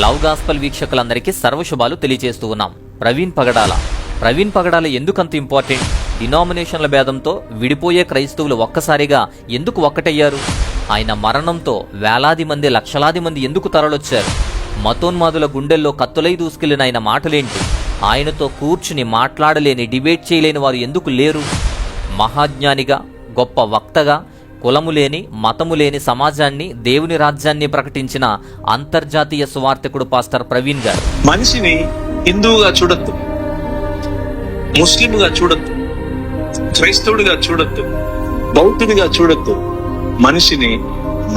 Love gospel వీక్షకులందరికీ సర్వశుభాలు తెలియజేస్తూ ఉన్నాం. ప్రవీణ్ పగడాల ఎందుకంత ఇంపార్టెంట్? డినామినేషన్ల భేదంతో విడిపోయే క్రైస్తవులు ఒక్కసారిగా ఎందుకు ఒక్కటయ్యారు? ఆయన మరణంతో వేలాది మంది లక్షలాది మంది ఎందుకు తరలొచ్చారు? మతోన్మాదుల గుండెల్లో కత్తులై దూసుకెళ్లిన ఆయన మాటలేంటి? ఆయనతో కూర్చుని మాట్లాడలేని, డిబేట్ చేయలేని వారు ఎందుకు లేరు? మహాజ్ఞానిగా, గొప్ప వక్తగా, కులము లేని, మతము లేని సమాజాన్ని, దేవుని రాజ్యాన్ని ప్రకటించిన అంతర్జాతీయ సువార్థకుడు పాస్టర్ ప్రవీణ్ గారు. మనిషిని హిందువుగా చూడొద్దు, ముస్లింగా చూడొద్దు, క్రైస్తవుడిగా చూడొద్దు, బౌద్ధుడిగా చూడొద్దు. మనిషిని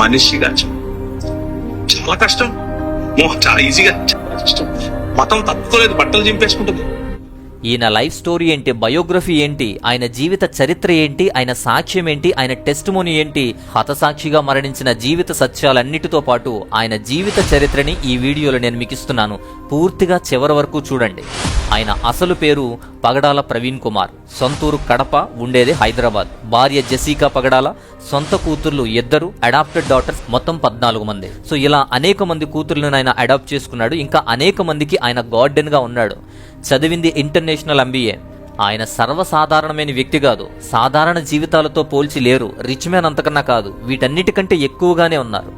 మనిషిగా చూడు. చాలా కష్టం, చాలా ఈజీగా, చాలా కష్టం. మతం తప్పుకోలేదు, బట్టలు చింపేసుకుంటుంది. ఈయన లైఫ్ స్టోరీ ఏంటి, బయోగ్రఫీ ఏంటి, ఆయన జీవిత చరిత్ర ఏంటి, ఆయన సాక్ష్యం ఏంటి, ఆయన టెస్టిమోనీ ఏంటి, హతసాక్షిగా మరణించిన జీవిత సత్యాలన్నిటితో పాటు ఆయన జీవిత చరిత్రని ఈ వీడియోలో నేను మీకు ఇస్తున్నాను. పూర్తిగా చివరి వరకు చూడండి. ఆయన అసలు పేరు పగడాల ప్రవీణ్ కుమార్. సొంతూరు కడప, ఉండేది హైదరాబాద్. భార్య జెసికా పగడాల, సొంత కూతుర్లు 2, అడాప్టెడ్ డాటర్స్ మొత్తం 14 మంది. సో ఇలా అనేక మంది కూతుర్లను ఆయన అడాప్ట్ చేసుకున్నాడు. ఇంకా అనేక మందికి ఆయన గార్డెన్ గా ఉన్నాడు. చదివింది ఇంటర్నేషనల్ MBA. ఆయన సర్వసాధారణమైన వ్యక్తి కాదు. సాధారణ జీవితాలతో పోల్చి లేరు. రిచ్ మ్యాన్ అంతకన్నా కాదు, వీటన్నిటికంటే ఎక్కువగానే ఉన్నారు.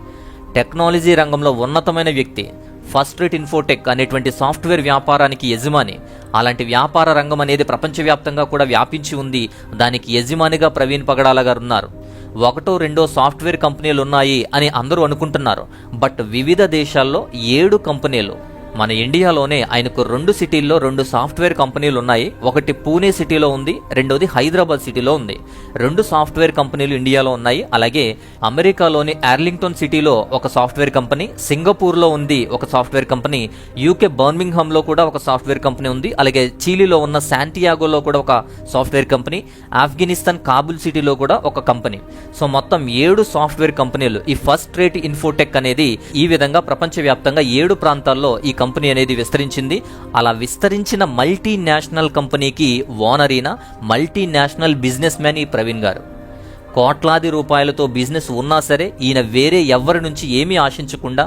టెక్నాలజీ రంగంలో ఉన్నతమైన వ్యక్తి. ఫస్ట్ రేట్ ఇన్ఫోటెక్ అనేటువంటి సాఫ్ట్వేర్ వ్యాపారానికి యజమాని. అలాంటి వ్యాపార రంగం అనేది ప్రపంచవ్యాప్తంగా కూడా వ్యాపించి ఉంది. దానికి యజమానిగా ప్రవీణ్ పగడాల గారు ఉన్నారు. 1, 2 సాఫ్ట్వేర్ కంపెనీలు ఉన్నాయి అని అందరూ అనుకుంటున్నారు. బట్ వివిధ దేశాల్లో 7 కంపెనీలు. మన ఇండియాలోనే ఆయనకు 2 సిటీల్లో 2 సాఫ్ట్వేర్ కంపెనీలు ఉన్నాయి. ఒకటి పూణే సిటీలో ఉంది, రెండోది హైదరాబాద్ సిటీలో ఉంది. 2 సాఫ్ట్వేర్ కంపెనీలు ఇండియాలో ఉన్నాయి. అలాగే అమెరికాలోని ఆర్లింగ్టన్ సిటీలో ఒక సాఫ్ట్వేర్ కంపెనీ, సింగపూర్లో ఉంది ఒక సాఫ్ట్వేర్ కంపెనీ, UK బర్మింగ్హామ్లో కూడా ఒక సాఫ్ట్వేర్ కంపెనీ ఉంది. అలాగే చిలీలో ఉన్న శాంటియాగోలో కూడా ఒక సాఫ్ట్వేర్ కంపెనీ, ఆఫ్ఘనిస్తాన్ కాబుల్ సిటీలో కూడా ఒక కంపెనీ. సో మొత్తం 7 సాఫ్ట్వేర్ కంపెనీలు. ఈ ఫస్ట్ రేట్ ఇన్ఫోటెక్ అనేది ఈ విధంగా ప్రపంచవ్యాప్తంగా 7 ప్రాంతాల్లో ఈ కంపెనీ అనేది విస్తరించింది. అలా విస్తరించిన మల్టీనేషనల్ కంపెనీకి ఓనర్ అయిన మల్టీనేషనల్ బిజినెస్ మ్యాన్ ఈ ప్రవీణ్ గారు. కోట్లాది రూపాయలతో బిజినెస్ ఉన్నా సరే ఈయన వేరే ఎవ్వరి నుంచి ఏమీ ఆశించకుండా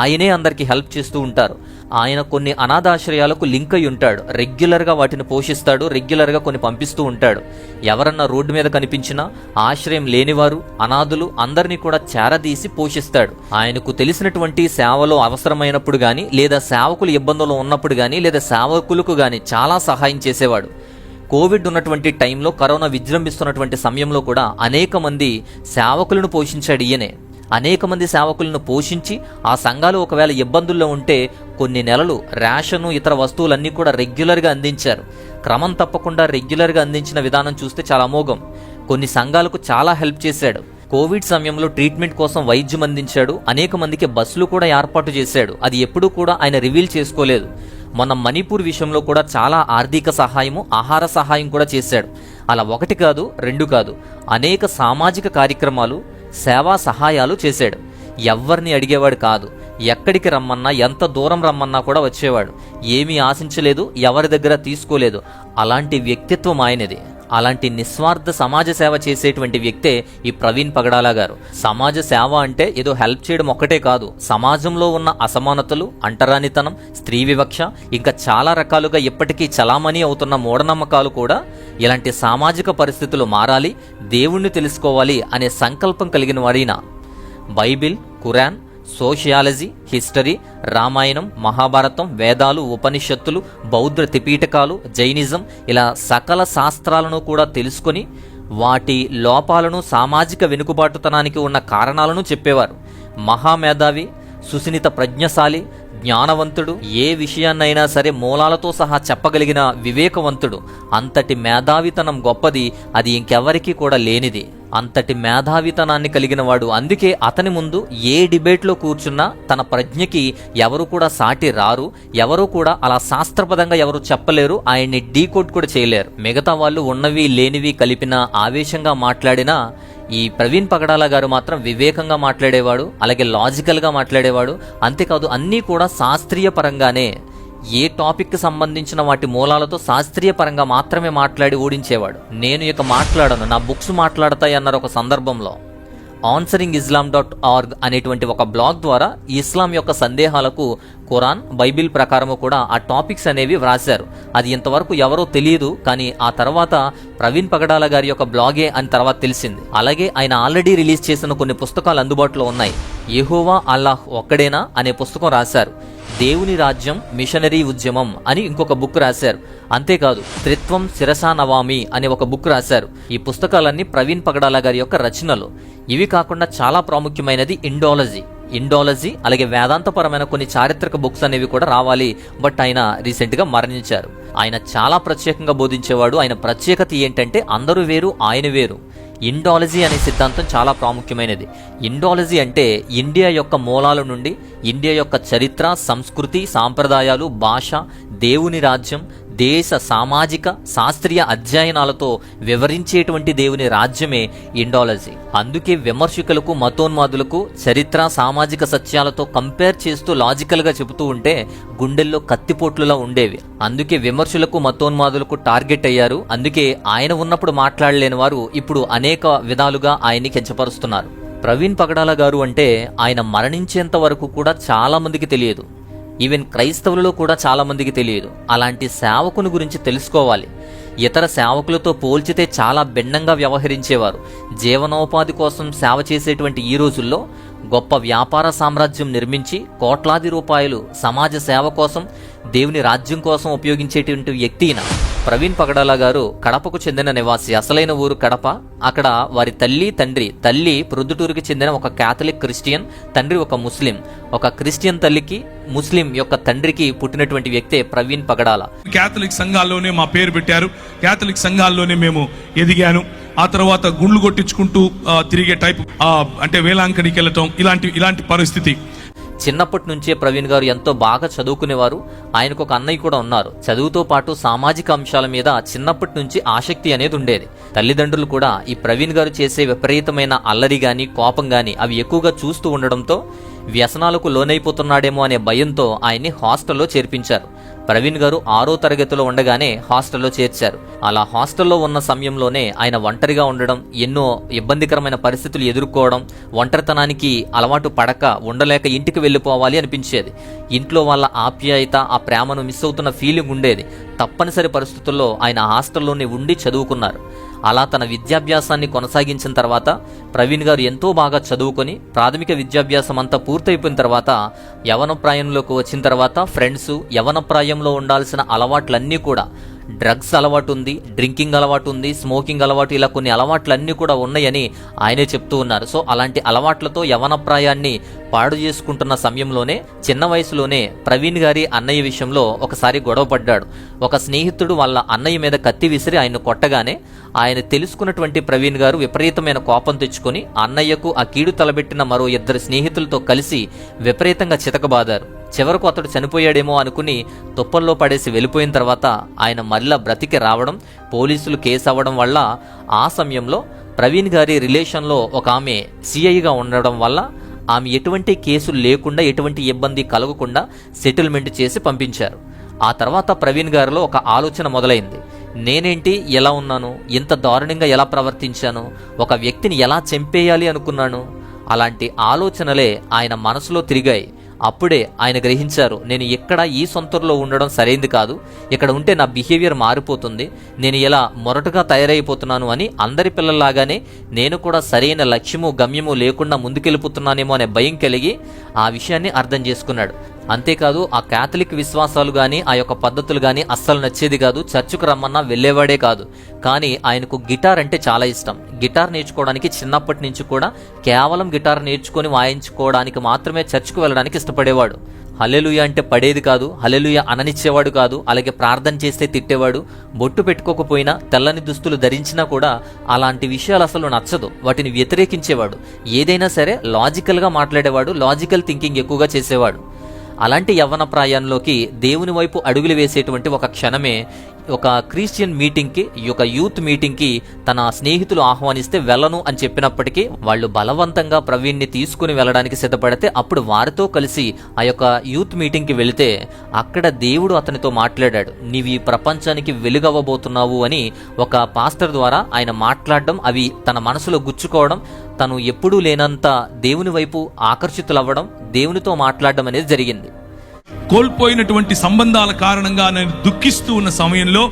ఆయనే అందరికీ హెల్ప్ చేస్తూ ఉంటారు. ఆయన కొన్ని అనాథాశ్రయాలకు లింక్ అయి ఉంటాడు. రెగ్యులర్గా వాటిని పోషిస్తాడు. రెగ్యులర్గా కొన్ని పంపిస్తూ ఉంటాడు. ఎవరన్నా రోడ్డు మీద కనిపించినా, ఆశ్రయం లేనివారు, అనాథులు అందరినీ కూడా చేరదీసి పోషిస్తాడు. ఆయనకు తెలిసినటువంటి సేవలో అవసరమైనప్పుడు కానీ, లేదా సేవకులు ఇబ్బందులు ఉన్నప్పుడు కానీ, లేదా సేవకులకు కానీ చాలా సహాయం చేసేవాడు. కోవిడ్ ఉన్నటువంటి టైంలో, కరోనా విజృంభిస్తున్నటువంటి సమయంలో కూడా అనేక మంది సేవకులను పోషించాడు ఈయనే. అనేక మంది సేవకులను పోషించి ఆ సంఘాలు ఒకవేళ ఇబ్బందుల్లో ఉంటే కొన్ని నెలలు రేషను, ఇతర వస్తువులన్నీ కూడా రెగ్యులర్గా అందించారు. క్రమం తప్పకుండా రెగ్యులర్గా అందించిన విధానం చూస్తే చాలా అమోఘం. కొన్ని సంఘాలకు చాలా హెల్ప్ చేశాడు. కోవిడ్ సమయంలో ట్రీట్మెంట్ కోసం వైద్యం అందించాడు. అనేక మందికి బస్సులు కూడా ఏర్పాటు చేశాడు. అది ఎప్పుడూ కూడా ఆయన రివీల్ చేసుకోలేదు. మొన్న మణిపూర్ విషయంలో కూడా చాలా ఆర్థిక సహాయము, ఆహార సహాయం కూడా చేశాడు. అలా 1 కాదు, 2 కాదు, అనేక సామాజిక కార్యక్రమాలు, సేవా సహాయాలు చేశాడు. ఎవ్వరిని అడిగేవాడు కాదు. ఎక్కడికి రమ్మన్నా, ఎంత దూరం రమ్మన్నా కూడా వచ్చేవాడు. ఏమీ ఆశించలేదు, ఎవరి దగ్గర తీసుకోలేదు. అలాంటి వ్యక్తిత్వం ఆయనది. అలాంటి నిస్వార్థ సమాజ సేవ చేసేటువంటి వ్యక్తే ఈ ప్రవీణ్ పగడాల గారు. సమాజ సేవ అంటే ఏదో హెల్ప్ చేయడం ఒక్కటే కాదు. సమాజంలో ఉన్న అసమానతలు, అంటరానితనం, స్త్రీ వివక్ష, ఇంకా చాలా రకాలుగా ఇప్పటికీ చలామణి అవుతున్న మూఢనమ్మకాలు కూడా, ఇలాంటి సామాజిక పరిస్థితులు మారాలి, దేవుణ్ణి తెలుసుకోవాలి అనే సంకల్పం కలిగిన వాడిన. Bible, Quran, sociology, history, Ramayanam, Mahabharatam, వేదాలు, ఉపనిషత్తులు, బౌద్ధ త్రిపీఠకాలు, జైనిజం, ఇలా సకల శాస్త్రాలను కూడా తెలుసుకొని వాటి లోపాలను, సామాజిక వెనుకబాటుతనానికి ఉన్న కారణాలను చెప్పేవారు. మహామేధావి, సుసినిత ప్రజ్ఞశాలి, జ్ఞానవంతుడు, ఏ విషయాన్నైనా సరే మూలాలతో సహా చెప్పగలిగిన వివేకవంతుడు. అంతటి మేధావితనం గొప్పది, అది ఇంకెవరికీ కూడా లేనిది. అంతటి మేధావితనాన్ని కలిగిన వాడు. అందుకే అతని ముందు ఏ డిబేట్లో కూర్చున్నా తన ప్రజ్ఞకి ఎవరు కూడా సాటి రారు. ఎవరు కూడా అలా శాస్త్రపదంగా ఎవరు చెప్పలేరు. ఆయన్ని డీకోడ్ కూడా చేయలేరు. మిగతా వాళ్ళు ఉన్నవి లేనివి కలిపిన ఆవేశంగా మాట్లాడినా ఈ ప్రవీణ్ పగడాల గారు మాత్రం వివేకంగా మాట్లాడేవాడు. అలాగే లాజికల్గా మాట్లాడేవాడు. అంతేకాదు అన్నీ కూడా శాస్త్రీయ పరంగానే, ఏ టాపిక్ కి సంబంధించిన వాటి మూలాలతో శాస్త్రీయ పరంగా మాత్రమే మాట్లాడి ఓడించేవాడు. నేను ఇక మాట్లాడను, నా బుక్స్ మాట్లాడతాయి అన్నారు ఒక సందర్భంలో. answeringislam.org అనేటువంటి ఒక బ్లాగ్ ద్వారా ఇస్లాం యొక్క సందేహాలకు ఖురాన్, బైబిల్ ప్రకారము కూడా ఆ టాపిక్స్ అనేవి వ్రాశారు. అది ఇంతవరకు ఎవరో తెలియదు, కానీ ఆ తర్వాత ప్రవీణ్ పగడాల గారి యొక్క బ్లాగే అని తర్వాత తెలిసింది. అలాగే ఆయన ఆల్రెడీ రిలీజ్ చేసిన కొన్ని పుస్తకాలు అందుబాటులో ఉన్నాయి. యెహోవా అల్లాహ్ ఒక్కడేనా అనే పుస్తకం రాశారు. దేవుని రాజ్యం మిషనరీ ఉద్యమం అని ఇంకొక బుక్ రాశారు. అంతేకాదు త్రిత్వం శిరసా నవామి అనే ఒక బుక్ రాశారు. ఈ పుస్తకాలన్నీ ప్రవీణ్ పగడాల గారి యొక్క రచనలు. ఇవి కాకుండా చాలా ప్రాముఖ్యమైనది ఇండాలజీ, అలాగే వేదాంతపరమైన కొన్ని చారిత్రక బుక్స్ అనేవి కూడా రావాలి. బట్ ఆయన రీసెంట్ గా మరణించారు. ఆయన చాలా ప్రత్యేకంగా బోధించేవాడు. ఆయన ప్రత్యేకత ఏంటంటే అందరూ వేరు, ఆయన వేరు. ఇండాలజీ అనే సిద్ధాంతం చాలా ప్రాముఖ్యమైనది. ఇండాలజీ అంటే ఇండియా యొక్క మూలాల నుండి ఇండియా యొక్క చరిత్ర, సంస్కృతి, సాంప్రదాయాలు, భాష, దేవుని రాజ్యం, దేశ సామాజిక శాస్త్రీయ అధ్యయనాలతో వివరించేటువంటి దేవుని రాజ్యమే ఇండాలజీ. అందుకే విమర్శకులకు, మతోన్మాదులకు చరిత్ర, సామాజిక సత్యాలతో కంపేర్ చేస్తూ లాజికల్ గా చెబుతూ ఉంటే గుండెల్లో కత్తిపోట్లులా ఉండేవి. అందుకే విమర్శలకు, మతోన్మాదులకు టార్గెట్ అయ్యారు. అందుకే ఆయన ఉన్నప్పుడు మాట్లాడలేని వారు ఇప్పుడు అనేక విధాలుగా ఆయన్ని కించపరుస్తున్నారు. ప్రవీణ్ పగడాల గారు అంటే ఆయన మరణించేంత వరకు కూడా చాలా మందికి తెలియదు. ఈవెన్ క్రైస్తవులలో కూడా చాలా మందికి తెలియదు. అలాంటి సేవకుని గురించి తెలుసుకోవాలి. ఇతర సేవకులతో పోల్చితే చాలా భిన్నంగా వ్యవహరించేవారు. జీవనోపాధి కోసం సేవ చేసేటువంటి ఈ రోజుల్లో గొప్ప వ్యాపార సామ్రాజ్యం నిర్మించి కోట్లాది రూపాయలు సమాజ సేవ కోసం, దేవుని రాజ్యం కోసం ఉపయోగించేటువంటి వ్యక్తి ప్రవీణ్ పగడాల గారు కడపకు చెందిన నివాసి. అసలైన ఊరు కడప. అక్కడ వారి తల్లి ప్రొద్దుటూరుకి చెందిన ఒక క్యాథలిక్ క్రిస్టియన్, తండ్రి ఒక ముస్లిం. ఒక క్రిస్టియన్ తల్లికి, ముస్లిం యొక్క తండ్రికి పుట్టినటువంటి వ్యక్తే ప్రవీణ్ పగడాల. క్యాథలిక్ సంఘాల్లోనే మా పేరు పెట్టారు. క్యాథలిక్ సంఘాల్లోనే మేము ఎదిగాను. ఆ తర్వాత గుండ్లు కొట్టించుకుంటూ తిరిగే టైప్, అంటే వేలాంకడికి వెళ్ళటం, ఇలాంటి పరిస్థితి. చిన్నప్పటి నుంచే ప్రవీణ్ గారు ఎంతో బాగా చదువుకునేవారు. ఆయనకు ఒక అన్నయ్య కూడా ఉన్నారు. చదువుతో పాటు సామాజిక అంశాల మీద చిన్నప్పటి నుంచి ఆసక్తి అనేది ఉండేది. తల్లిదండ్రులు కూడా ఈ ప్రవీణ్ గారు చేసే విపరీతమైన అల్లరి గాని, కోపం గాని అవి ఎక్కువగా చూస్తూ ఉండడంతో వ్యసనాలకు లోనైపోతున్నాడేమో అనే భయంతో ఆయన్ని హాస్టల్లో చేర్పించారు. ప్రవీణ్ గారు 6వ తరగతిలో ఉండగానే హాస్టల్లో చేర్చారు. అలా హాస్టల్లో ఉన్న సమయంలోనే ఆయన ఒంటరిగా ఉండడం, ఎన్నో ఇబ్బందికరమైన పరిస్థితులు ఎదుర్కోవడం, ఒంటరితనానికి అలవాటు పడక ఉండలేక ఇంటికి వెళ్ళిపోవాలి అనిపించేది. ఇంట్లో వాళ్ళ ఆప్యాయత, ఆ ప్రేమను మిస్ అవుతున్న ఫీలింగ్ ఉండేది. తప్పనిసరి పరిస్థితుల్లో ఆయన హాస్టల్లోనే ఉండి చదువుకున్నారు. అలా తన విద్యాభ్యాసాన్ని కొనసాగించిన తర్వాత ప్రవీణ్ గారు ఎంతో బాగా చదువుకొని ప్రాథమిక విద్యాభ్యాసం అంతా పూర్తయిపోయిన తర్వాత యవన ప్రాయంలోకి వచ్చిన తర్వాత ఫ్రెండ్స్, యవన ప్రాయంలో ఉండాల్సిన అలవాట్లన్నీ కూడా, డ్రగ్స్ అలవాటు ఉంది, డ్రింకింగ్ అలవాటు ఉంది, స్మోకింగ్ అలవాటు, ఇలా కొన్ని అలవాట్లన్నీ కూడా ఉన్నాయని ఆయనే చెప్తూ ఉన్నారు. సో అలాంటి అలవాట్లతో యవన ప్రాయాన్ని పాడు చేసుకుంటున్న సమయంలోనే, చిన్న వయసులోనే ప్రవీణ్ గారి అన్నయ్య విషయంలో ఒకసారి గొడవ పడ్డాడు. ఒక స్నేహితుడు వాళ్ళ అన్నయ్య మీద కత్తి విసిరి ఆయన కొట్టగానే ఆయన తెలుసుకున్నటువంటి ప్రవీణ్ గారు విపరీతమైన కోపం తెచ్చుకొని అన్నయ్యకు ఆ కీడు తలబెట్టిన మరో 2 స్నేహితులతో కలిసి విపరీతంగా చితకబాదారు. చివరకు అతడు చనిపోయాడేమో అనుకుని తుప్పల్లో పడేసి వెళ్ళిపోయిన తర్వాత ఆయన మళ్ళా బ్రతికి రావడం, పోలీసులు కేసు అవ్వడం వల్ల ఆ సమయంలో ప్రవీణ్ గారి రిలేషన్లో ఒక ఆమె సిఐగా ఉండడం వల్ల ఆమె ఎటువంటి కేసులు లేకుండా, ఎటువంటి ఇబ్బంది కలగకుండా సెటిల్మెంట్ చేసి పంపించారు. ఆ తర్వాత ప్రవీణ్ గారిలో ఒక ఆలోచన మొదలైంది. నేనేంటి, ఎలా ఉన్నాను, ఇంత దారుణంగా ఎలా ప్రవర్తించాను, ఒక వ్యక్తిని ఎలా చంపేయాలి అనుకున్నాను, అలాంటి ఆలోచనలే ఆయన మనసులో తిరిగాయి. అప్పుడే ఆయన గ్రహించారు, నేను ఇక్కడ ఈ సొంతూరులో ఉండడం సరైంది కాదు, ఇక్కడ ఉంటే నా బిహేవియర్ మారిపోతుంది, నేను ఇలా మొరటుగా తయారైపోతున్నాను అని. అందరి పిల్లల్లాగానే నేను కూడా సరైన లక్ష్యము, గమ్యము లేకుండా ముందుకెళ్ళిపోతున్నానేమో అనే భయం కలిగి ఆ విషయాన్ని అర్థం చేసుకున్నాడు. అంతేకాదు ఆ క్యాథలిక్ విశ్వాసాలు గాని, ఆ యొక్క పద్ధతులు గాని అస్సలు నచ్చేది కాదు. చర్చికి రమ్మన్నా వెళ్ళేవాడే కాదు. కానీ ఆయనకు గిటార్ అంటే చాలా ఇష్టం. గిటార్ నేర్చుకోవడానికి చిన్నప్పటి నుంచి కూడా కేవలం గిటార్ నేర్చుకొని వాయించుకోవడానికి మాత్రమే చర్చికి వెళ్ళడానికి ఇష్టపడేవాడు. హల్లెలూయా అంటే పడేది కాదు, హల్లెలూయా అననిచ్చేవాడు కాదు. అలాగే ప్రార్థన చేస్తే తిట్టేవాడు. బొట్టు పెట్టుకోకపోయినా, తెల్లని దుస్తులు ధరించినా కూడా అలాంటి విషయాలు అసలు నచ్చదు. వాటిని వ్యతిరేకించేవాడు. ఏదైనా సరే లాజికల్గా మాట్లాడేవాడు, లాజికల్ థింకింగ్ ఎక్కువగా చేసేవాడు. అలాంటి యవ్వన ప్రాయంలోకి దేవుని వైపు అడుగులు వేసేటువంటి ఒక క్షణమే ఒక క్రిస్టియన్ మీటింగ్కి, ఒక యూత్ మీటింగ్కి తన స్నేహితులు ఆహ్వానిస్తే వెళ్ళను అని చెప్పినప్పటికీ వాళ్ళు బలవంతంగా ప్రవీణ్ని తీసుకుని వెళ్ళడానికి సిద్ధపడితే అప్పుడు వారితో కలిసి ఆ యొక్క యూత్ మీటింగ్కి వెళితే అక్కడ దేవుడు అతనితో మాట్లాడాడు. నీవు ఈ ప్రపంచానికి వెలుగవ్వబోతున్నావు అని ఒక పాస్టర్ ద్వారా ఆయన మాట్లాడడం, అవి తన మనసులో గుచ్చుకోవడం, తను ఎప్పుడూ లేనంత దేవుని వైపు ఆకర్షితులవ్వడం, దేవునితో మాట్లాడడం అనేది జరిగింది. కోల్పోయినటువంటి సంబంధాల కారణంగా నేను దుఃఖిస్తూ ఉన్న సమయంలో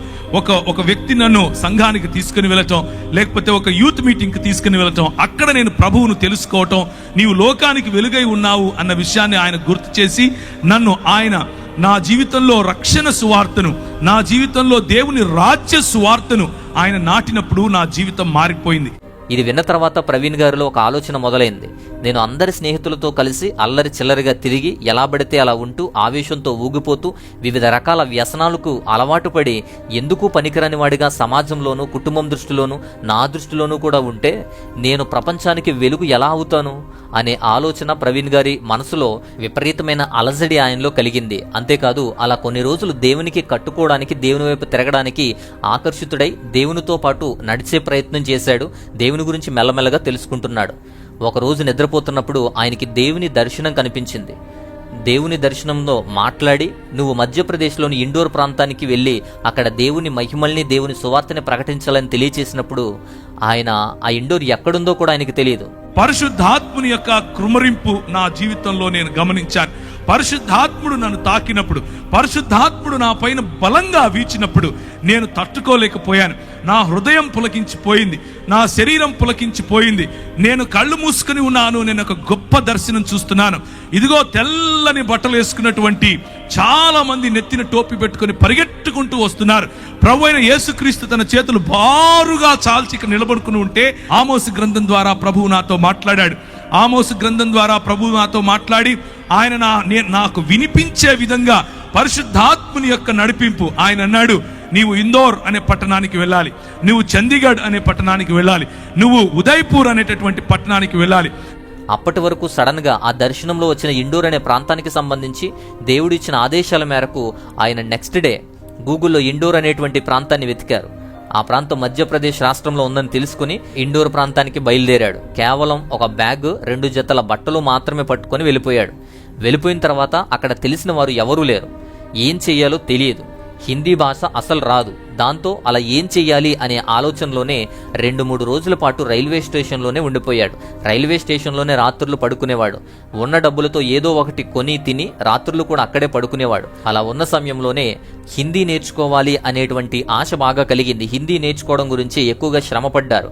ఒక వ్యక్తి నన్ను సంఘానికి తీసుకుని వెళ్ళటం, లేకపోతే ఒక యూత్ మీటింగ్ కి తీసుకుని వెళ్ళటం, అక్కడ నేను ప్రభువును తెలుసుకోవటం, నీవు లోకానికి వెలుగై ఉన్నావు అన్న విషయాన్ని ఆయన గుర్తు చేసి నన్ను ఆయన నా జీవితంలో రక్షణ సువార్తను, నా జీవితంలో దేవుని రాజ్య సువార్తను ఆయన నాటినప్పుడు నా జీవితం మారిపోయింది. ఇది విన్న తర్వాత ప్రవీణ్ గారిలో ఒక ఆలోచన మొదలైంది. నేను అందరి స్నేహితులతో కలిసి అల్లరి చిల్లరిగా తిరిగి ఎలా పడితే అలా ఉంటూ ఆవేశంతో ఊగిపోతూ వివిధ రకాల వ్యసనాలకు అలవాటు పడి ఎందుకు పనికిరాని వాడిగా సమాజంలోనూ, కుటుంబం దృష్టిలోనూ, నా దృష్టిలోనూ కూడా ఉంటే నేను ప్రపంచానికి వెలుగు ఎలా అవుతాను అనే ఆలోచన ప్రవీణ్ గారి మనసులో విపరీతమైన అలజడి ఆయనలో కలిగింది. అంతేకాదు అలా కొన్ని రోజులు దేవునికి కట్టుకోవడానికి, దేవుని వైపు తిరగడానికి ఆకర్షితుడై దేవునితో పాటు నడిచే ప్రయత్నం చేశాడు. దేవుని గురించి మెల్లమెల్లగా తెలుసుకుంటున్నాడు. ఒకరోజు నిద్రపోతున్నప్పుడు ఆయనకి దేవుని దర్శనం కనిపించింది. దేవుని దర్శనంలో మాట్లాడి నువ్వు మధ్యప్రదేశ్లోని ఇండోర్ ప్రాంతానికి వెళ్ళి అక్కడ దేవుని మహిమల్ని, దేవుని సువార్తని ప్రకటించాలని తెలియచేసినప్పుడు ఆయన ఆ ఇండోర్ ఎక్కడుందో కూడా ఆయనకి తెలియదు. పరిశుద్ధాత్ముని యొక్క కృమరింపు నా జీవితంలో నేను గమనించాను. పరిశుద్ధాత్ముడు నన్ను తాకినప్పుడు, పరిశుద్ధాత్ముడు నా పైన బలంగా వీచినప్పుడు నేను తట్టుకోలేకపోయాను. నా హృదయం పులకించిపోయింది, నా శరీరం పులకించిపోయింది. నేను కళ్ళు మూసుకుని ఉన్నాను. నేను ఒక గొప్ప దర్శనం చూస్తున్నాను. ఇదిగో తెల్లని బట్టలు వేసుకున్నటువంటి చాలా మంది నెత్తిన టోపీ పెట్టుకుని పరిగెట్టుకుంటూ వస్తున్నారు. ప్రభు అయిన యేసుక్రీస్తు తన చేతులు బారుగా చాల్చి ఇక్కడ నిలబడుకుని ఉంటే ఆమోసు గ్రంథం ద్వారా ప్రభువు నాతో మాట్లాడాడు. ఆమోసు గ్రంథం ద్వారా ప్రభువు నాతో మాట్లాడి ఆయన నాకు వినిపించే విధంగా పరిశుద్ధాత్ముని యొక్క నడిపింపు. ఆయన అన్నాడు, నీవు ఇందోర్ అనే పట్టణానికి వెళ్ళాలి, నువ్వు చండీగఢ్ అనే పట్టణానికి వెళ్ళాలి, నువ్వు ఉదయ్పూర్ అనేటటువంటి పట్టణానికి వెళ్ళాలి. అప్పటి వరకు సడన్ గా ఆ దర్శనంలో వచ్చిన ఇండోర్ అనే ప్రాంతానికి సంబంధించి దేవుడిచ్చిన ఆదేశాల మేరకు ఆయన నెక్స్ట్ డే గూగుల్లో ఇండోర్ అనేటువంటి ప్రాంతాన్ని వెతికారు. ఆ ప్రాంతం మధ్యప్రదేశ్ రాష్ట్రంలో ఉందని తెలుసుకుని ఇండోర్ ప్రాంతానికి బయలుదేరాడు. కేవలం ఒక బ్యాగ్, 2 జతల బట్టలు మాత్రమే పట్టుకొని వెళ్ళిపోయాడు. వెళ్ళిపోయిన తర్వాత అక్కడ తెలిసిన వారు ఎవరూ లేరు. ఏం చెయ్యాలో తెలియదు. హిందీ భాష అసలు రాదు. దాంతో అలా ఏం చెయ్యాలి అనే ఆలోచనలోనే 2-3 రోజుల పాటు రైల్వే స్టేషన్లోనే ఉండిపోయాడు. రైల్వే స్టేషన్లోనే రాత్రులు పడుకునేవాడు. ఉన్న డబ్బులతో ఏదో ఒకటి కొని తిని రాత్రులు కూడా అక్కడే పడుకునేవాడు. అలా ఉన్న సమయంలోనే హిందీ నేర్చుకోవాలి అనేటువంటి ఆశ బాగా కలిగింది. హిందీ నేర్చుకోవడం గురించి ఎక్కువగా శ్రమపడ్డారు.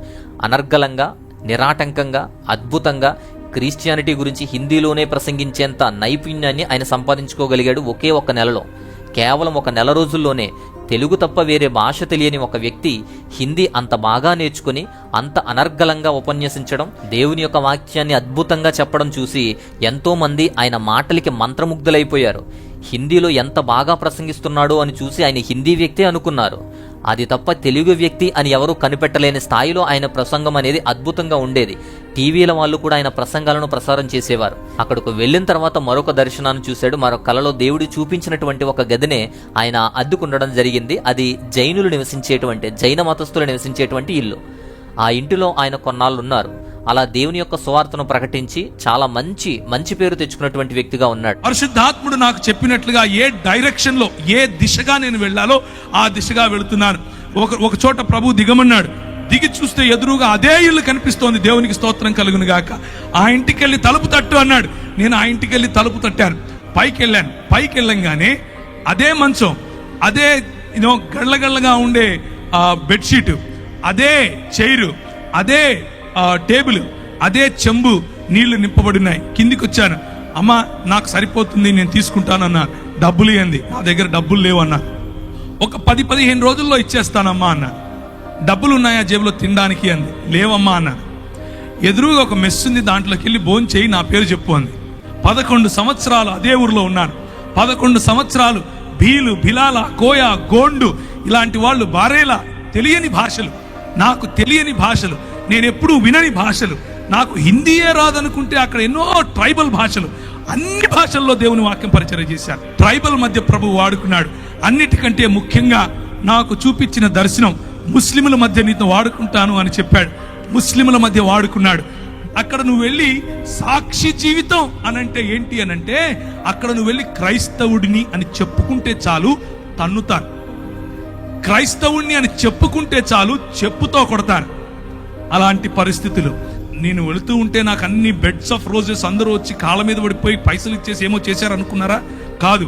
అనర్గళంగా, నిరాటంకంగా, అద్భుతంగా క్రిస్టియానిటీ గురించి హిందీలోనే ప్రసంగించేంత నైపుణ్యాన్ని ఆయన సంపాదించుకోగలిగాడు ఒకే ఒక్క నెలలో. కేవలం 1 నెల రోజుల్లోనే తెలుగు తప్ప వేరే భాష తెలియని ఒక వ్యక్తి హిందీ అంత బాగా నేర్చుకుని అంత అనర్గళంగా ఉపన్యసించడం, దేవుని యొక్క వాక్యాన్ని అద్భుతంగా చెప్పడం చూసి ఎంతో మంది ఆయన మాటలకి మంత్రముగ్ధులైపోయారు. హిందీలో ఎంత బాగా ప్రసంగిస్తున్నాడో అని చూసి ఆయన హిందీ వ్యక్తే అనుకున్నారు. అది తప్ప తెలుగు వ్యక్తి అని ఎవరూ కనిపెట్టలేని స్థాయిలో ఆయన ప్రసంగం అనేది అద్భుతంగా ఉండేది. టీవీల వాళ్ళు కూడా ఆయన ప్రసంగాలను ప్రసారం చేసేవారు. అక్కడకు వెళ్ళిన తర్వాత మరొక దర్శనాన్ని చూశాడు. మరొక కలలో దేవుడు చూపించినటువంటి ఒక గదినే ఆయన అద్దుకుండడం జరిగింది. అది జైనులు నివసించేటువంటి, జైన మతస్థులు నివసించేటువంటి ఇల్లు. ఆ ఇంటిలో ఆయన కొన్నాళ్ళు ఉన్నారు. అలా దేవుని యొక్క సువార్తను ప్రకటించి చాలా మంచి పేరు తెచ్చుకున్నటువంటి వ్యక్తిగా ఉన్నాడు. పరిశుద్ధాత్ముడు నాకు చెప్పినట్లుగా ఏ డైరెక్షన్ లో, ఏ దిశగా నేను వెళ్ళాలో ఆ దిశగా వెళుతున్నాను. ఒక చోట ప్రభు దిగమన్నాడు. దిగి చూస్తే ఎదురుగా అదే ఇల్లు కనిపిస్తోంది. దేవునికి స్తోత్రం కలుగును గాక. ఆ ఇంటికి వెళ్ళి తలుపు తట్టు అన్నాడు. నేను ఆ ఇంటికి వెళ్ళి తలుపు తట్టాను. పైకి వెళ్ళంగానే అదే మంచం, అదే గళ్ళగళ్ళగా ఉండే బెడ్షీట్, అదే చైరు, అదే టేబుల్, అదే చెంబు నీళ్లు నింపబడినాయి. కిందికి వచ్చాను. అమ్మా నాకు సరిపోతుంది, నేను తీసుకుంటానన్నా. డబ్బులు ఇవ్వండి. నా దగ్గర డబ్బులు లేవన్నా. ఒక 10-15 రోజుల్లో ఇచ్చేస్తానమ్మా అన్నా. డబ్బులు ఉన్నాయా జేబులో తినడానికి అంది. లేవమ్మా అన్నాను. ఎదురుగా ఒక మెస్ ఉంది, దాంట్లోకి వెళ్ళి భోజనం చేయి, నా పేరు చెప్పు అంది. 11 సంవత్సరాలు అదే ఊర్లో ఉన్నాను. 11 సంవత్సరాలు భీలు, బిలాల, కోయ, గోండు ఇలాంటి వాళ్ళు, బారేలా, తెలియని భాషలు, నాకు తెలియని భాషలు, నేనెప్పుడూ వినని భాషలు, నాకు హిందీయే రాదనుకుంటే అక్కడ ఎన్నో ట్రైబల్ భాషలు, అన్ని భాషల్లో దేవుని వాక్యం పరిచయం చేశారు. ట్రైబల్ మధ్య ప్రభు వాడుకున్నాడు. అన్నిటికంటే ముఖ్యంగా నాకు చూపించిన దర్శనం, ముస్లిముల మధ్య నీతో వాడుకుంటాను అని చెప్పాడు. ముస్లిముల మధ్య వాడుకున్నాడు. అక్కడ నువ్వు వెళ్ళి సాక్షి జీవితం అనంటే ఏంటి అనంటే, అక్కడ నువ్వు వెళ్ళి క్రైస్తవుడిని అని చెప్పుకుంటే చాలు తన్నుతారు. క్రైస్తవుడిని అని చెప్పుకుంటే చాలు చెప్పుతో కొడతారు. అలాంటి పరిస్థితులు. నేను వెళుతూ ఉంటే నాకు అన్ని బెడ్స్ ఆఫ్ రోజెస్ అందరూ వచ్చి కాళ్ళ మీద పడిపోయి పైసలు ఇచ్చేసి ఏమో చేశారు అనుకున్నారా? కాదు.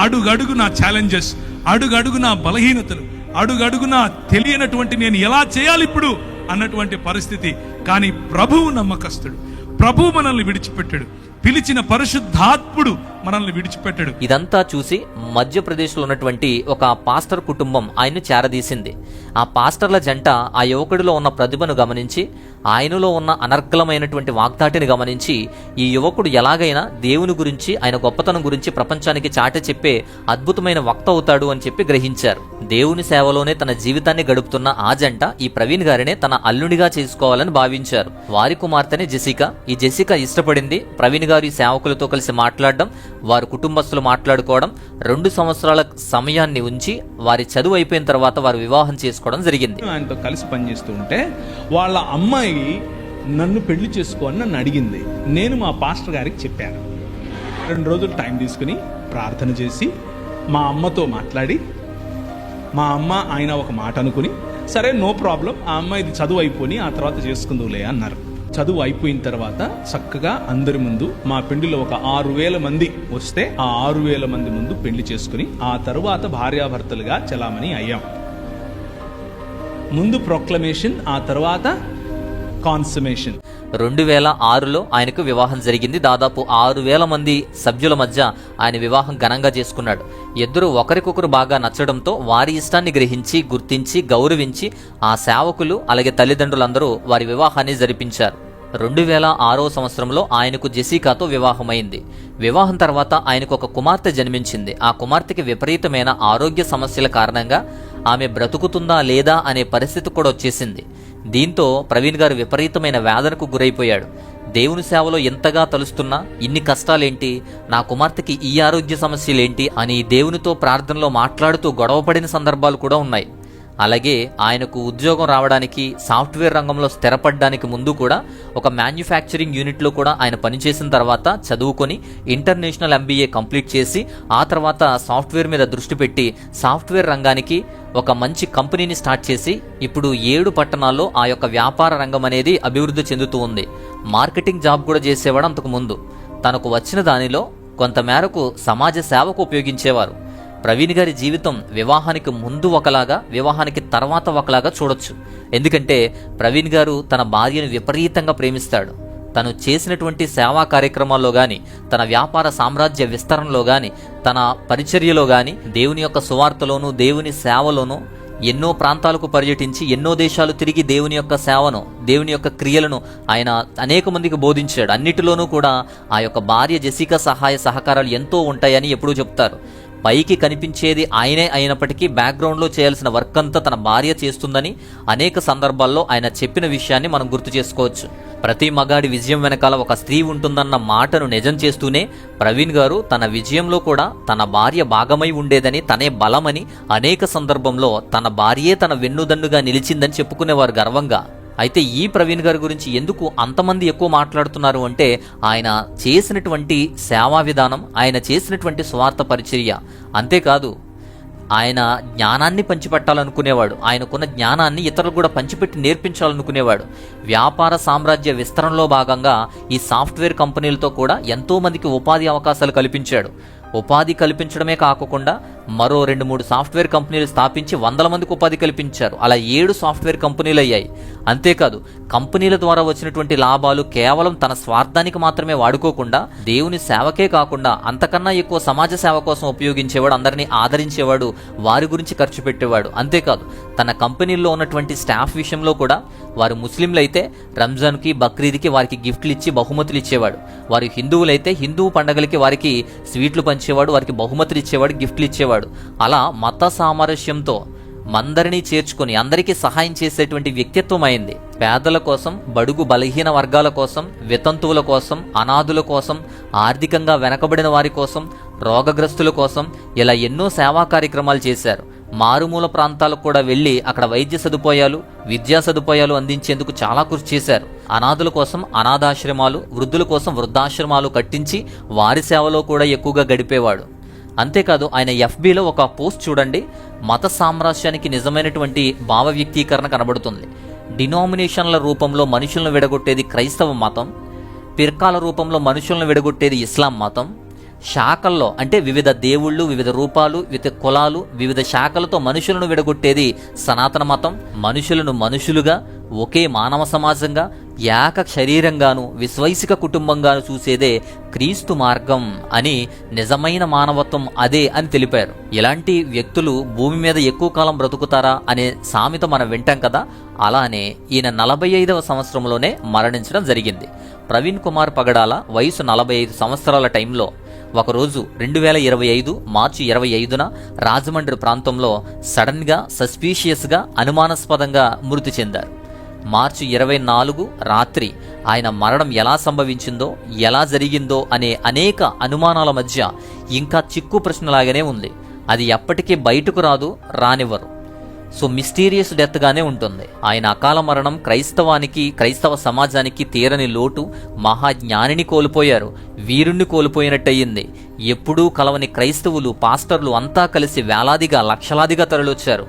అడుగడుగు నా ఛాలెంజెస్, అడుగడుగు నా బలహీనతలు, అడుగడుగు నా తెలియనటువంటి నేను ఎలా చేయాలి ఇప్పుడు అన్నటువంటి పరిస్థితి. కానీ ప్రభువు నమ్మకస్తుడు. ప్రభువు మనల్ని విడిచిపెట్టాడు. పిలిచిన పరిశుద్ధాత్ముడు మనల్ని విడిచిపెట్టాడు. ఇదంతా చూసి మధ్యప్రదేశ్లో ఉన్నటువంటి ఒక పాస్టర్ కుటుంబం ఆయన్ను చేరదీసింది. ఆ పాస్టర్ల జంట ఆ యువకుడిలో ఉన్న ప్రతిభను గమనించి, ఆయనలో ఉన్న అనర్గళమైనటువంటి వాగ్దాటిని గమనించి, ఈ యువకుడు ఎలాగైనా దేవుని గురించి, ఆయన గొప్పతనం గురించి ప్రపంచానికి చాటి చెప్పే అద్భుతమైన వక్త అవుతాడు అని చెప్పి గ్రహించారు. దేవుని సేవలోనే తన జీవితాన్ని గడుపుతున్న ఆ జంట ఈ ప్రవీణ్ గారినే తన అల్లుడిగా చేసుకోవాలని భావించారు. వారి కుమార్తెనే జెసికా. ఈ జెసికా ఇష్టపడింది. ప్రవీణ్ గారు ఈ సేవకులతో కలిసి మాట్లాడడం, వారి కుటుంబస్తులు మాట్లాడుకోవడం, 2 సంవత్సరాల సమయాన్ని ఉంచి వారి చదువు అయిపోయిన తర్వాత వారు వివాహం చేసుకోవడం జరిగింది. ఆయనతో కలిసి పనిచేస్తూ ఉంటే వాళ్ళ అమ్మాయి నన్ను పెళ్లి చేసుకోని నన్ను అడిగింది. నేను మా పాస్టర్ గారికి చెప్పాను. 2 రోజులు టైం తీసుకుని ప్రార్థన చేసి మా అమ్మతో మాట్లాడి, మా అమ్మ ఆయన ఒక మాట అనుకుని, సరే నో ప్రాబ్లం, ఆ అమ్మాయిది చదువు అయిపోయి ఆ తర్వాత చేసుకుందులే అన్నారు. చదువు అయిపోయిన తర్వాత చక్కగా అందరి ముందు మా పెళ్లిలో ఒక 6,000 మంది వస్తే ఆ 6,000 మంది ముందు పెళ్లి చేసుకుని ఆ తరువాత భార్యాభర్తలుగా చలామణి అయ్యాం. ముందు ప్రొక్లమేషన్, ఆ తర్వాత కాన్సమేషన్. 2006లో ఆయనకు వివాహం జరిగింది. దాదాపు 6,000 మంది సభ్యుల మధ్య ఆయన వివాహం ఘనంగా చేసుకున్నాడు. ఇద్దరు ఒకరికొకరు బాగా నచ్చడంతో వారి ఇష్టాన్ని గ్రహించి, గుర్తించి, గౌరవించి ఆ సేవకులు అలాగే తల్లిదండ్రులందరూ వారి వివాహాన్ని జరిపించారు. 2006వ సంవత్సరంలో ఆయనకు జెసికాతో వివాహమైంది. వివాహం తర్వాత ఆయనకు ఒక కుమార్తె జన్మించింది. ఆ కుమార్తెకి విపరీతమైన ఆరోగ్య సమస్యల కారణంగా ఆమె బ్రతుకుతుందా లేదా అనే పరిస్థితి కూడా వచ్చేసింది. దీంతో ప్రవీణ్ గారు విపరీతమైన వేదనకు గురైపోయాడు. దేవుని సేవలో ఎంతగా తలుస్తున్నా ఇన్ని కష్టాలేంటి, నా కుమార్తెకి ఈ ఆరోగ్య సమస్యలేంటి అని దేవునితో ప్రార్థనలో మాట్లాడుతూ గొడవపడిన సందర్భాలు కూడా ఉన్నాయి. అలాగే ఆయనకు ఉద్యోగం రావడానికి, సాఫ్ట్వేర్ రంగంలో స్థిరపడడానికి ముందు కూడా ఒక మ్యానుఫ్యాక్చరింగ్ యూనిట్లో కూడా ఆయన పనిచేసిన తర్వాత చదువుకొని ఇంటర్నేషనల్ MBA కంప్లీట్ చేసి ఆ తర్వాత సాఫ్ట్వేర్ మీద దృష్టి పెట్టి సాఫ్ట్వేర్ రంగానికి ఒక మంచి కంపెనీని స్టార్ట్ చేసి ఇప్పుడు 7 పట్టణాల్లో ఆ యొక్క వ్యాపార రంగం అనేది అభివృద్ధి చెందుతూ ఉంది. మార్కెటింగ్ జాబ్ కూడా చేసేవాడు అంతకు ముందు. తనకు వచ్చిన దానిలో కొంతమేరకు సమాజ సేవకు ఉపయోగించేవారు. ప్రవీణ్ గారి జీవితం వివాహానికి ముందు ఒకలాగా, వివాహానికి తర్వాత ఒకలాగా చూడొచ్చు. ఎందుకంటే ప్రవీణ్ గారు తన భార్యను విపరీతంగా ప్రేమిస్తాడు. తను చేసినటువంటి సేవా కార్యక్రమాల్లో గాని, తన వ్యాపార సామ్రాజ్య విస్తరణలో గాని, తన పరిచర్యలో గాని, దేవుని యొక్క సువార్తలోనూ దేవుని సేవలోనూ ఎన్నో ప్రాంతాలకు పర్యటించి ఎన్నో దేశాలు తిరిగి దేవుని యొక్క సేవను, దేవుని యొక్క క్రియలను ఆయన అనేక మందికి బోధించాడు. అన్నిటిలోనూ కూడా ఆ యొక్క భార్య జెసికా సహాయ సహకారాలు ఎంతో ఉంటాయని ఎప్పుడూ చెప్తారు. పైకి కనిపించేది ఆయనే అయినప్పటికీ బ్యాక్గ్రౌండ్లో చేయాల్సిన వర్క్ అంతా తన భార్య చేస్తుందని అనేక సందర్భాల్లో ఆయన చెప్పిన విషయాన్ని మనం గుర్తు చేసుకోవచ్చు. ప్రతి మగాడి విజయం వెనకాల ఒక స్త్రీ ఉంటుందన్న మాటను నిజం చేస్తూనే ప్రవీణ్ గారు తన విజయంలో కూడా తన భార్య భాగమై ఉండేదని, తనే బలమని అనేక సందర్భంలో తన భార్యే తన వెన్నుదన్నుగా నిలిచిందని చెప్పుకునేవారు గర్వంగా. అయితే ఈ ప్రవీణ్ గారి గురించి ఎందుకు అంతమంది ఎక్కువ మాట్లాడుతున్నారు అంటే, ఆయన చేసినటువంటి సేవా విధానం, ఆయన చేసినటువంటి స్వార్థ పరిచర్య. అంతేకాదు ఆయన జ్ఞానాన్ని పంచిపెట్టాలనుకునేవాడు. ఆయనకున్న జ్ఞానాన్ని ఇతరులకు కూడా పంచిపెట్టి నేర్పించాలనుకునేవాడు. వ్యాపార సామ్రాజ్య విస్తరణలో భాగంగా ఈ సాఫ్ట్వేర్ కంపెనీలతో కూడా ఎంతో మందికి ఉపాధి అవకాశాలు కల్పించాడు. ఉపాధి కల్పించడమే కాకుండా మరో 2-3 సాఫ్ట్వేర్ కంపెనీలు స్థాపించి 100 మందికి ఉపాధి కల్పించారు. అలా 7 సాఫ్ట్వేర్ కంపెనీలు అయ్యాయి. అంతేకాదు కంపెనీల ద్వారా వచ్చినటువంటి లాభాలు కేవలం తన స్వార్థానికి మాత్రమే వాడుకోకుండా దేవుని సేవకే కాకుండా అంతకన్నా ఎక్కువ సమాజ సేవ కోసం ఉపయోగించేవాడు. అందరినీ ఆదరించేవాడు, వారి గురించి ఖర్చు పెట్టేవాడు. అంతేకాదు తన కంపెనీల్లో ఉన్నటువంటి స్టాఫ్ విషయంలో కూడా వారు ముస్లింలైతే రంజాన్కి, బక్రీద్కి వారికి గిఫ్ట్లు ఇచ్చి బహుమతులు ఇచ్చేవాడు. వారు హిందువులైతే హిందూ పండగలకి వారికి స్వీట్లు పంచేవాడు, వారికి బహుమతులు ఇచ్చేవాడు, గిఫ్ట్లు ఇచ్చేవాడు. అలా మత సామరస్యంతో మందరినీ చేర్చుకుని అందరికీ సహాయం చేసేటువంటి వ్యక్తిత్వం అయింది. పేదల కోసం, బడుగు బలహీన వర్గాల కోసం, వితంతువుల కోసం, అనాథుల కోసం, ఆర్థికంగా వెనకబడిన వారి కోసం, రోగగ్రస్తుల కోసం ఇలా ఎన్నో సేవా కార్యక్రమాలు చేశారు. మారుమూల ప్రాంతాలకు కూడా వెళ్లి అక్కడ వైద్య సదుపాయాలు, విద్యా సదుపాయాలు అందించేందుకు చాలా కృషి చేశారు. అనాథుల కోసం అనాథాశ్రమాలు, వృద్ధుల కోసం వృద్ధాశ్రమాలు కట్టించి వారి సేవలో కూడా ఎక్కువగా గడిపేవాడు. అంతేకాదు ఆయన FBలో ఒక పోస్ట్ చూడండి, మత సామ్రాజ్యానికి నిజమైనటువంటి భావ వ్యక్తీకరణ కనబడుతుంది. డినామినేషన్ల రూపంలో మనుషులను విడగొట్టేది క్రైస్తవ మతం, ఫిర్కాల రూపంలో మనుషులను విడగొట్టేది ఇస్లాం మతం, శాఖల్లో అంటే వివిధ దేవుళ్ళు, వివిధ రూపాలు, వివిధ కులాలు, వివిధ శాఖలతో మనుషులను విడగొట్టేది సనాతన మతం, మనుషులను మనుషులుగా, ఒకే మానవ సమాజంగా, ఏక శరీరంగాను విశ్వైసిక కుటుంబంగాను చూసేదే క్రీస్తు మార్గం అని, నిజమైన మానవత్వం అదే అని తెలిపారు. ఇలాంటి వ్యక్తులు భూమి మీద ఎక్కువ కాలం బ్రతుకుతారా అనే సామెత మనం వింటాం కదా, అలానే ఈయన 45వ సంవత్సరంలోనే మరణించడం జరిగింది. ప్రవీణ్ కుమార్ పగడాల వయసు 45 సంవత్సరాల టైంలో ఒకరోజు 2025 మార్చి 25న రాజమండ్రి ప్రాంతంలో సడన్గా సస్పీషియస్గా అనుమానాస్పదంగా మృతి చెందారు. మార్చి 24 రాత్రి ఆయన మరణం ఎలా సంభవించిందో, ఎలా జరిగిందో అనే అనేక అనుమానాల మధ్య ఇంకా చిక్కు ప్రశ్నలాగానే ఉంది. అది ఎప్పటికీ బయటకు రాదు, రానివ్వరు. సో మిస్టీరియస్ డెత్ గానే ఉంటుంది. ఆయన అకాల మరణం క్రైస్తవ సమాజానికి తీరని లోటు. మహాజ్ఞానిని కోల్పోయారు, వీరుణ్ణి కోల్పోయినట్టయింది. ఎప్పుడూ కలవని క్రైస్తవులు, పాస్టర్లు అంతా కలిసి వేలాదిగా, లక్షలాదిగా తరలొచ్చారు.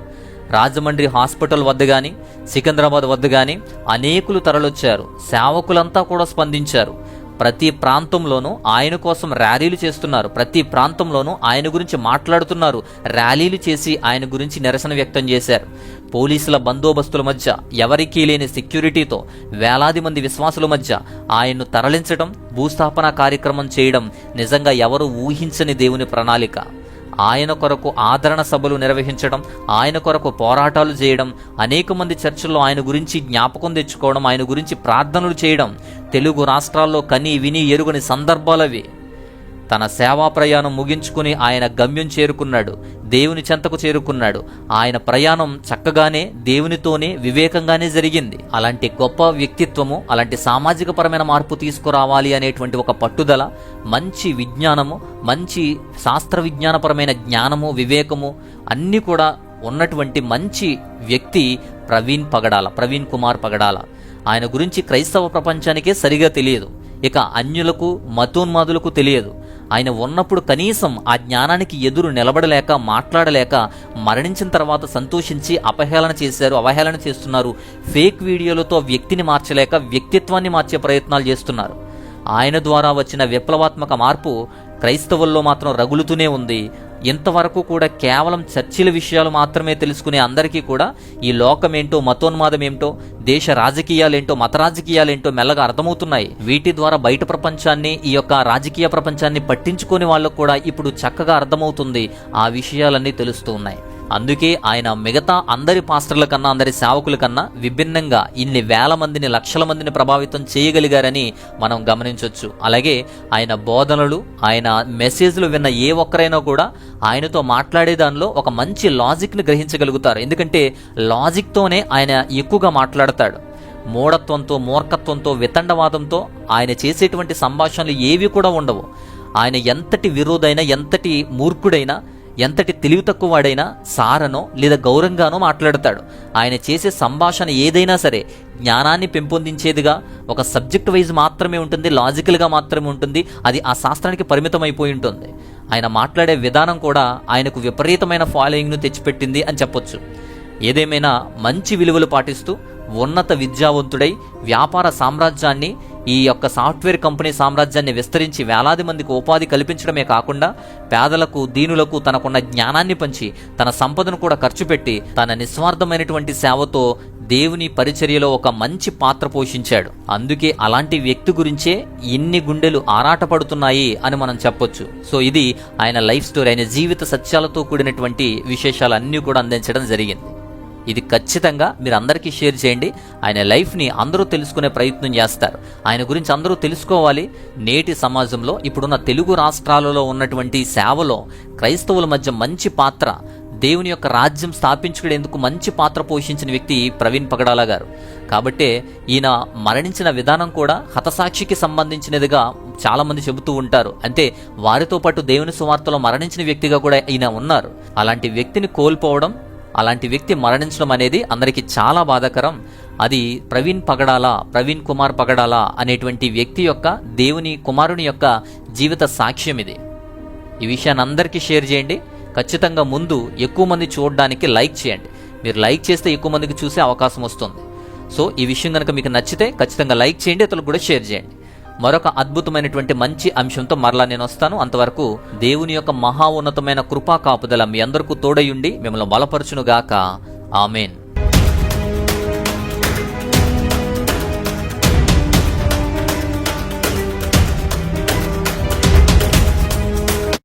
రాజమండ్రి హాస్పిటల్ వద్ద గాని, సికింద్రాబాద్ వద్ద గాని అనేకులు తరలొచ్చారు. సేవకులంతా కూడా స్పందించారు. ప్రతి ప్రాంతంలోనూ ఆయన కోసం ర్యాలీలు చేస్తున్నారు, ప్రతి ప్రాంతంలోనూ ఆయన గురించి మాట్లాడుతున్నారు, ర్యాలీలు చేసి ఆయన గురించి నిరసన వ్యక్తం చేశారు. పోలీసుల బందోబస్తుల మధ్య, ఎవరికీ లేని సెక్యూరిటీతో వేలాది మంది విశ్వాసుల మధ్య ఆయన్ను తరలించడం, భూస్థాపన కార్యక్రమం చేయడం నిజంగా ఎవరు ఊహించని దేవుని ప్రణాళిక. ఆయన కొరకు ఆదరణ సభలు నిర్వహించడం, ఆయన కొరకు పోరాటాలు చేయడం, అనేక మంది చర్చల్లో ఆయన గురించి జ్ఞాపకం తెచ్చుకోవడం, ఆయన గురించి ప్రార్థనలు చేయడం తెలుగు రాష్ట్రాల్లో కని విని ఎరుగని సందర్భాలవి. తన సేవా ప్రయాణం ముగించుకుని ఆయన గమ్యం చేరుకున్నాడు, దేవుని చెంతకు చేరుకున్నాడు. ఆయన ప్రయాణం చక్కగానే, దేవునితోనే, వివేకంగానే జరిగింది. అలాంటి గొప్ప వ్యక్తిత్వము, అలాంటి సామాజిక పరమైన మార్పు తీసుకురావాలి అనేటువంటి ఒక పట్టుదల, మంచి విజ్ఞానము, మంచి శాస్త్ర విజ్ఞానపరమైన జ్ఞానము, వివేకము అన్నీ కూడా ఉన్నటువంటి మంచి వ్యక్తి ప్రవీణ్ కుమార్ పగడాల. ఆయన గురించి క్రైస్తవ ప్రపంచానికే సరిగా తెలియదు, ఇక అన్యులకు, మతోన్మాదులకు తెలియదు. ఆయన ఉన్నప్పుడు కనీసం ఆ జ్ఞానానికి ఎదురు నిలబడలేక, మాట్లాడలేక, మరణించిన తర్వాత సంతోషించి అవహేళన చేస్తున్నారు. ఫేక్ వీడియోలతో వ్యక్తిని మార్చలేక వ్యక్తిత్వాన్ని మార్చే ప్రయత్నాలు చేస్తున్నారు. ఆయన ద్వారా వచ్చిన విప్లవాత్మక మార్పు క్రైస్తవుల్లో మాత్రం రగులుతూనే ఉంది. ఇంతవరకు కూడా కేవలం చర్చిల విషయాలు మాత్రమే తెలుసుకునే అందరికీ కూడా ఈ లోకమేంటో, మతోన్మాదమేంటో, దేశ రాజకీయాలేంటో, మత రాజకీయాలేంటో మెల్లగా అర్థమవుతున్నాయి. వీటి ద్వారా బయట ప్రపంచాన్ని, ఈ యొక్క రాజకీయ ప్రపంచాన్ని పట్టించుకునే వాళ్ళకు కూడా ఇప్పుడు చక్కగా అర్థమవుతుంది. ఆ విషయాలన్నీ తెలుస్తూ ఉన్నాయి. అందుకే ఆయన మిగతా అందరి పాస్టర్ల కన్నా, అందరి సేవకుల కన్నా విభిన్నంగా ఇన్ని వేల మందిని, లక్షల మందిని ప్రభావితం చేయగలిగారని మనం గమనించవచ్చు. అలాగే ఆయన బోధనలు, ఆయన మెసేజ్లు విన్న ఏ ఒక్కరైనా కూడా ఆయనతో మాట్లాడే దానిలో ఒక మంచి లాజిక్ని గ్రహించగలుగుతారు. ఎందుకంటే లాజిక్తోనే ఆయన ఎక్కువగా మాట్లాడతాడు. మూఢత్వంతో, మూర్ఖత్వంతో, వితండవాదంతో ఆయన చేసేటువంటి సంభాషణలు ఏవి కూడా ఉండవు. ఆయన ఎంతటి విరోధైనా, ఎంతటి మూర్ఖుడైనా, ఎంతటి తెలివి తక్కువ వాడైనా సారనో లేదా గౌరవంగానో మాట్లాడతాడు. ఆయన చేసే సంభాషణ ఏదైనా సరే జ్ఞానాన్ని పెంపొందించేదిగా, ఒక సబ్జెక్ట్ వైజ్ మాత్రమే ఉంటుంది, లాజికల్గా మాత్రమే ఉంటుంది. అది ఆ శాస్త్రానికి పరిమితం అయిపోయి ఉంటుంది. ఆయన మాట్లాడే విధానం కూడా ఆయనకు విపరీతమైన ఫాలోయింగ్ను తెచ్చిపెట్టింది అని చెప్పొచ్చు. ఏదేమైనా మంచి విలువలు పాటిస్తూ ఉన్నత విద్యావంతుడై వ్యాపార సామ్రాజ్యాన్ని, ఈ యొక్క సాఫ్ట్వేర్ కంపెనీ సామ్రాజ్యాన్ని విస్తరించి వేలాది మందికి ఉపాధి కల్పించడమే కాకుండా పేదలకు, దీనులకు తనకున్న జ్ఞానాన్ని పంచి, తన సంపదను కూడా ఖర్చు పెట్టి, తన నిస్వార్థమైనటువంటి సేవతో దేవుని పరిచర్యలో ఒక మంచి పాత్ర పోషించాడు. అందుకే అలాంటి వ్యక్తి గురించే ఇన్ని గుండెలు ఆరాటపడుతున్నాయి అని మనం చెప్పొచ్చు. సో ఇది ఆయన లైఫ్ స్టోరీ, ఆయన జీవిత సత్యాలతో కూడినటువంటి విశేషాలన్నీ కూడా అందించడం జరిగింది. ఇది ఖచ్చితంగా మీరు అందరికీ షేర్ చేయండి. ఆయన లైఫ్ని అందరూ తెలుసుకునే ప్రయత్నం చేస్తారు. ఆయన గురించి అందరూ తెలుసుకోవాలి. నేటి సమాజంలో ఇప్పుడున్న తెలుగు రాష్ట్రాలలో ఉన్నటువంటి సేవలో క్రైస్తవుల మధ్య మంచి పాత్ర, దేవుని యొక్క రాజ్యం స్థాపించుకునేందుకు మంచి పాత్ర పోషించిన వ్యక్తి ప్రవీణ్ పగడాల గారు. కాబట్టే ఈయన మరణించిన విధానం కూడా హతసాక్షికి సంబంధించినదిగా చాలా మంది చెబుతూ ఉంటారు. అంటే వారితో పాటు దేవుని సువార్తలో మరణించిన వ్యక్తిగా కూడా ఈయన ఉన్నారు. అలాంటి వ్యక్తిని కోల్పోవడం, అలాంటి వ్యక్తి మరణించడం అనేది అందరికీ చాలా బాధాకరం. అది ప్రవీణ్ కుమార్ పగడాల అనేటువంటి వ్యక్తి యొక్క, దేవుని కుమారుని యొక్క జీవిత సాక్ష్యం ఇది. ఈ విషయాన్ని అందరికీ షేర్ చేయండి. ఖచ్చితంగా ముందు ఎక్కువ మంది చూడడానికి లైక్ చేయండి. మీరు లైక్ చేస్తే ఎక్కువ మందికి చూసే అవకాశం వస్తుంది. సో ఈ విషయం కనుక మీకు నచ్చితే ఖచ్చితంగా లైక్ చేయండి, ఇతరులకు కూడా షేర్ చేయండి. మరొక అద్భుతమైనటువంటి మంచి అంశంతో మరలా నేను వస్తాను. అంతవరకు దేవుని యొక్క మహా ఉన్నతమైన కృపా కాపుదల మీ అందరికీ తోడయుండి మిమ్మల్ని బలపరచునుగాక. ఆమేన్.